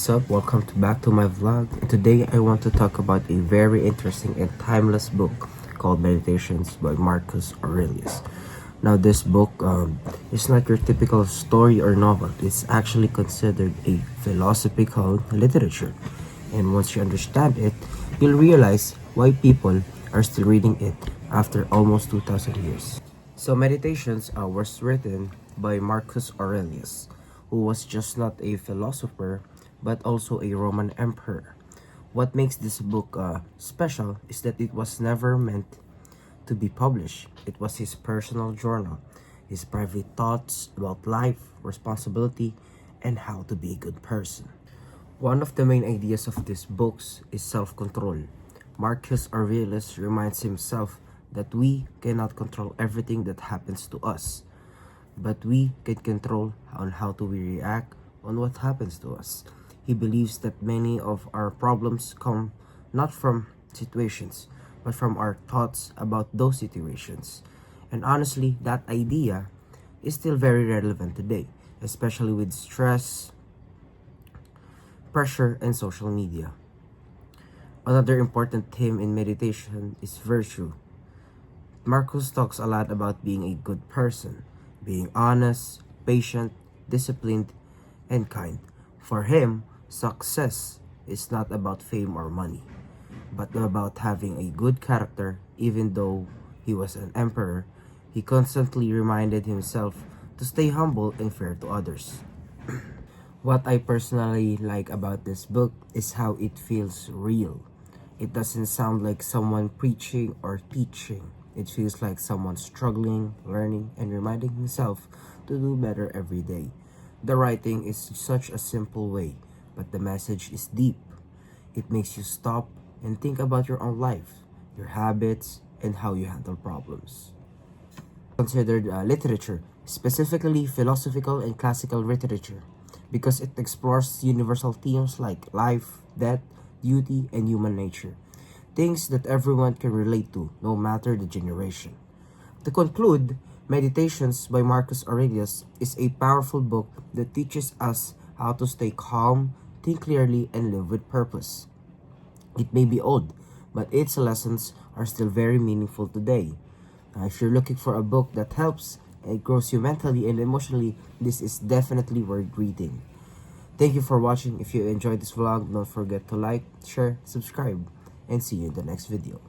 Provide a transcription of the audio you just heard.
What's up? Welcome back to my vlog. And today I want to talk about a very interesting and timeless book called Meditations by Marcus Aurelius. Now this book is not your typical story or novel. It's actually considered a philosophical literature. And once you understand it, you'll realize why people are still reading it after almost 2000 years. So Meditations was written by Marcus Aurelius, who was just not a philosopher but also a Roman emperor. What makes this book special is that it was never meant to be published. It was his personal journal, his private thoughts about life, responsibility, and how to be a good person. One of the main ideas of these books is self-control. Marcus Aurelius reminds himself that we cannot control everything that happens to us, but we can control on how to we react on what happens to us. He believes that many of our problems come not from situations, but from our thoughts about those situations. And honestly, that idea is still very relevant today, especially with stress, pressure, and social media. Another important theme in meditation is virtue. Marcus talks a lot about being a good person, being honest, patient, disciplined, and kind. For him, success is not about fame or money, but about having a good character. Even though he was an emperor, he constantly reminded himself to stay humble and fair to others. What I personally like about this book is how it feels real. It doesn't sound like someone preaching or teaching. It feels like someone struggling, learning, and reminding himself to do better every day. The writing is such a simple way, but the message is deep. It makes you stop and think about your own life, your habits, and how you handle problems. Considered literature, specifically philosophical and classical literature, because it explores universal themes like life, death, duty, and human nature. Things that everyone can relate to, no matter the generation. To conclude, Meditations by Marcus Aurelius is a powerful book that teaches us how to stay calm, think clearly, and live with purpose. It may be old, but its lessons are still very meaningful today. If you're looking for a book that helps and grows you mentally and emotionally, this is definitely worth reading. Thank you for watching. If you enjoyed this vlog, don't forget to like, share, subscribe, and see you in the next video.